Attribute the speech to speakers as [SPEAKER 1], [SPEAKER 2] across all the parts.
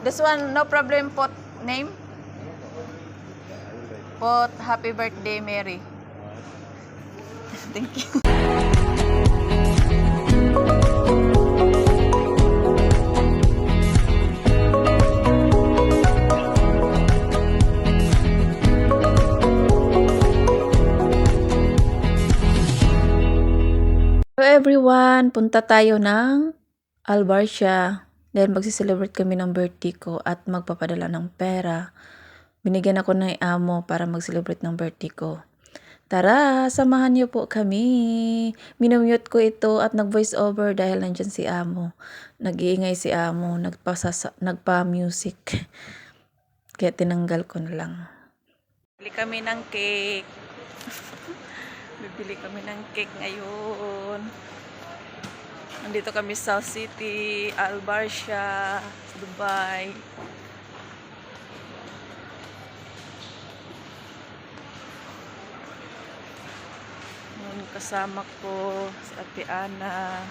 [SPEAKER 1] This one, no problem, put name. Put happy birthday, Mary. Thank you. Hello everyone, punta tayo ng Albarcia dahil magsi-celebrate kami ng birthday ko at magpapadala ng pera. Binigyan ako ng amo para mag-celebrate ng birthday ko. Tara, samahan niyo po kami. Minumute ko ito at nag-voice over dahil nandyan si amo. Nag-iingay si amo, nagpa-music. Kaya tinanggal ko na lang. Bili kami ng cake. Bibili kami ng cake ngayon. Nandito kami sa City, Albarcia, Dubai. Ngayon kasama ko si Ate Ana.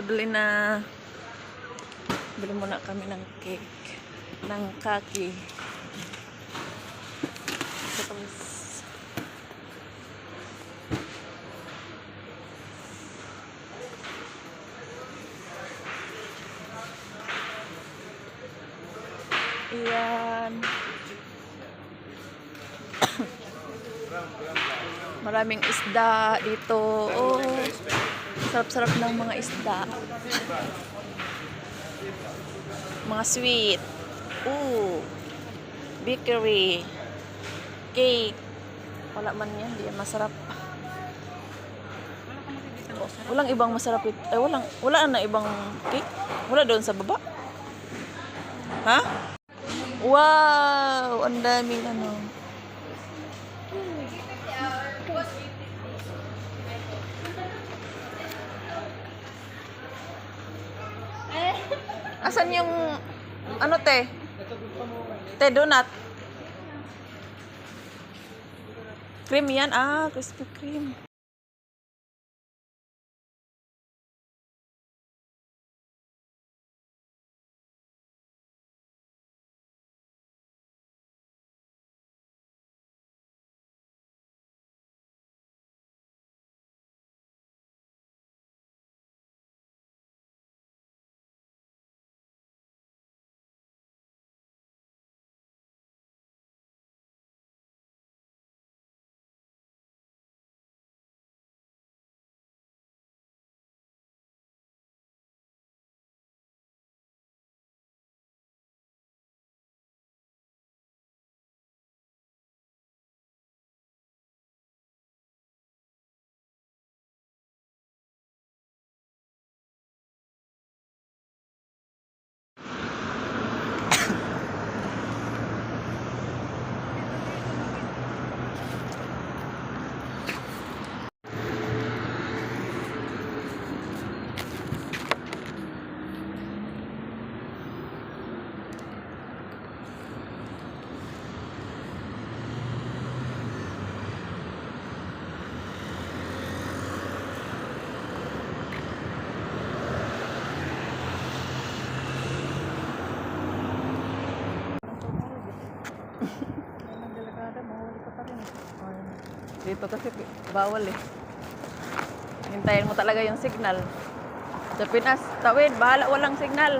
[SPEAKER 1] Bili na. Bili muna kami ng cake, ng kaki. Tapos, ayan. Maraming isda dito. Oh, sarap-sarap ng mga isda. Mga sweet. Ooh. Bakery. Cake. Wala man yan. Di yan masarap. Walang ibang masarap ito. Wala na ibang cake. Wala doon sa baba. Ha? Wow! Ang daming ano. Asan yung ano te? Te donut. Cream yan. Ah, Krispy Kreme. Dito kasi bawal eh. Hintayin mo talaga yung signal. Sa Pinas, tawid, bahala walang signal.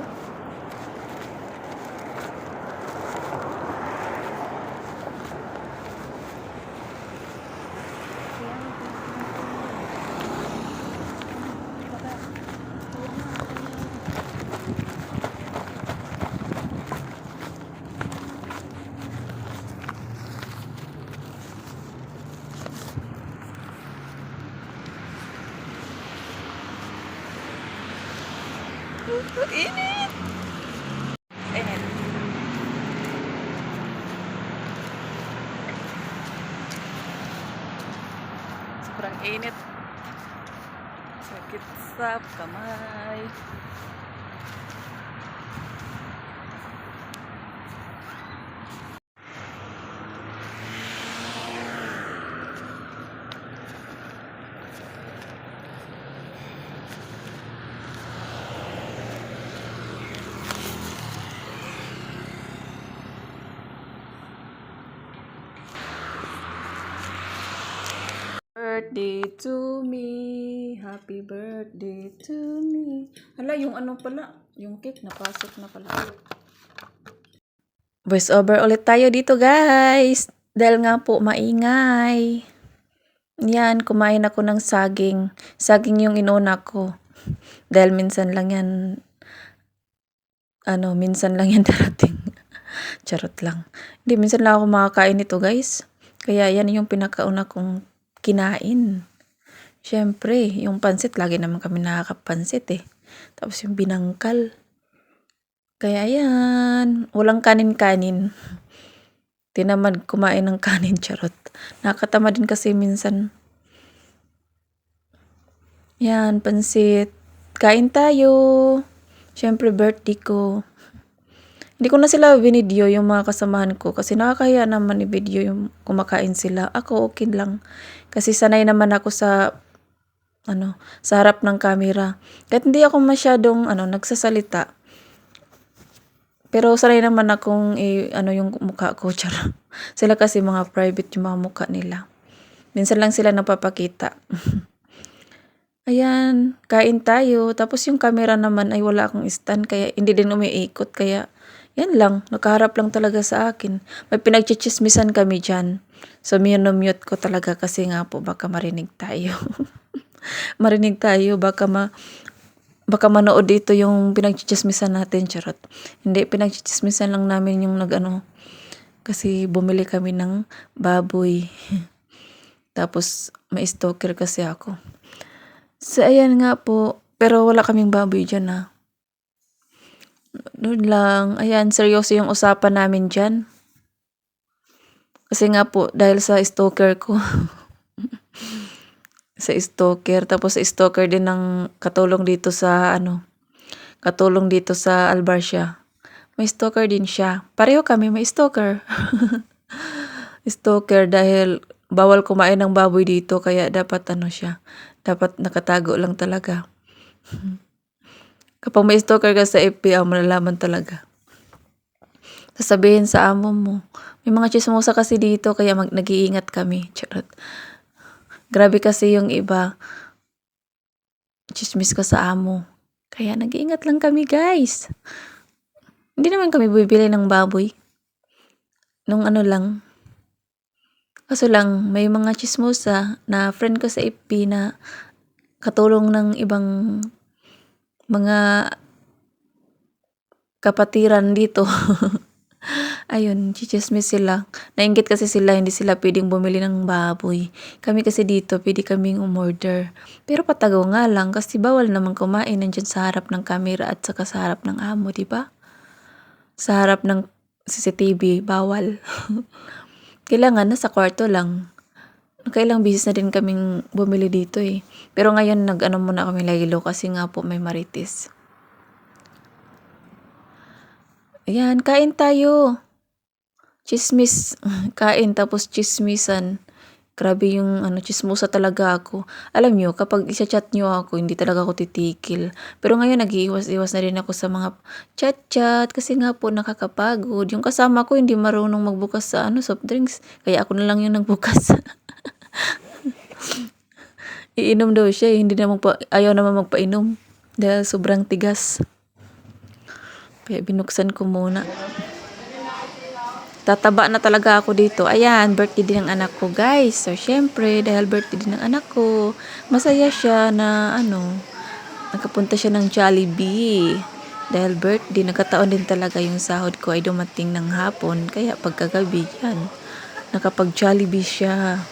[SPEAKER 1] Init! Init. Sobrang init. Sakit sa kamay. birthday to me. Happy birthday to me. Hala, yung ano pala, yung cake napasok na pala. Voice over ulit tayo dito, guys. Dahil nga po maingay. Yan, kumain ako ng saging. Saging yung inuna ko. Dahil minsan lang yan darating. Charot lang. Hindi, minsan lang ako makakain nito, guys. Kaya yan yung pinakauna kong kinain. Siyempre, yung pansit, lagi naman kami nakakapansit eh. Tapos yung binangkal. Kaya yan, walang kanin-kanin. Tinamad kumain ng kanin, charot. Nakakatama din kasi minsan. Yan, pansit. Kain tayo. Siyempre, birthday ko. Hindi ko na sila binidyo yung mga kasamahan ko kasi nakakahiya naman i-video yung kumakain sila. Ako okay lang. Kasi sanay naman ako sa harap ng camera. Kahit hindi ako masyadong nagsasalita. Pero sanay naman akong yung mukha ko, char. Sila kasi mga private yung mga mukha nila. Minsan lang sila napapakita. Ayan, kain tayo. Tapos yung camera naman ay wala akong stand kaya hindi din umiikot kaya yan lang, nakaharap lang talaga sa akin. May pinagchichismisan kami dyan. So, mute ko talaga kasi nga po baka marinig tayo. Marinig tayo, baka manood dito yung pinagchichismisan natin, charot. Hindi, pinagchichismisan lang namin yung kasi bumili kami ng baboy. Tapos, may stalker kasi ako. So, ayan nga po. Pero wala kaming baboy dyan ha. Doon lang. Ayan, seryoso yung usapan namin dyan. Kasi nga po, dahil sa stalker ko. Sa stalker. Tapos sa stalker din ng katulong dito sa Albarcia. May stalker din siya. Pareho kami may stalker. Stalker dahil bawal kumain ng baboy dito kaya dapat siya. Dapat nakatago lang talaga. Kapag may stalker ka sa FB, malalaman talaga. Sasabihin sa amo mo. May mga chismosa kasi dito, kaya nag-iingat kami. Charot. Grabe kasi yung iba. Chismis ka sa amo. Kaya nag-iingat lang kami, guys. Hindi naman kami bibili ng baboy. Nung lang. Kaso lang, may mga chismosa na friend ko sa FB na katulong ng ibang mga kapatiran dito. Ayun, chichismis sila. Nainggit kasi sila, hindi sila pwedeng bumili ng baboy. Kami kasi dito, pwede kaming umorder. Pero patago nga lang kasi bawal naman kumain nandyan sa harap ng camera at saka sa harap ng amo, di ba? Sa harap ng CCTV, bawal. Kailangan nasa kwarto lang. Kailang bisis na din kaming bumili dito eh. Pero ngayon muna kami laylo kasi nga po may marites. Ayan, kain tayo. Chismis. Kain tapos chismisan. Grabe yung chismosa talaga ako. Alam nyo, kapag isa-chat nyo ako, hindi talaga ako titikil. Pero ngayon nag-iiwas-iwas na rin ako sa mga chat-chat kasi nga po nakakapagod. Yung kasama ko hindi marunong magbukas sa soft drinks. Kaya ako na lang yung nagbukas. Iinom daw siya, ayaw naman magpainom dahil sobrang tigas. Kaya binuksan ko muna. Tataba na talaga ako dito. Ayan, birthday din ng anak ko, guys. So, syempre, dahil birthday din ng anak ko, masaya siya na nakapunta siya ng Jollibee. Dahil birthday, nagkataon din talaga yung sahod ko ay dumating ng hapon. Kaya pagkagabi yan, nakapag-Jollibee siya.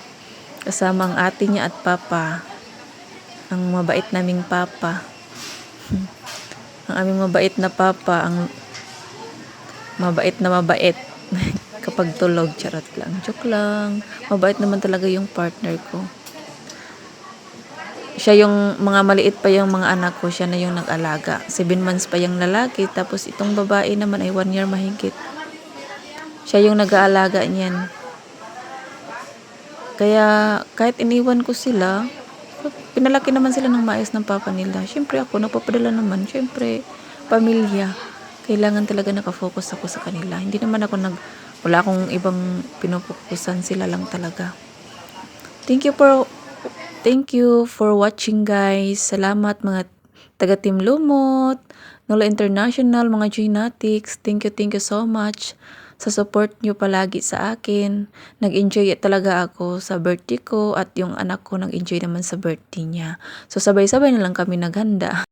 [SPEAKER 1] Kasama ang ate niya at papa. Ang mabait naming papa. Ang aming mabait na papa, ang mabait na mabait. Kapag tulog, charot lang. Joke lang. Mabait naman talaga yung partner ko. Siya yung mga maliit pa yung mga anak ko, siya na yung nag-alaga. 7 months pa yung lalaki, tapos itong babae naman ay 1 year mahigit. Siya yung nag-aalaga niyan. Kaya kahit iniwan ko sila, pinalaki naman sila ng maayos ng papa nila. Siyempre ako, nagpapadala naman. Siyempre, pamilya. Kailangan talaga nakafocus ako sa kanila. Hindi naman ako wala akong ibang pinupukusan, sila lang talaga. Thank you for thank you for watching guys. Salamat mga taga Team Lumot, Nola International, mga Joynatics. Thank you so much sa support nyo palagi sa akin. Nag-enjoy talaga ako sa birthday ko at yung anak ko nag-enjoy naman sa birthday niya. So sabay-sabay na lang kami naghanda.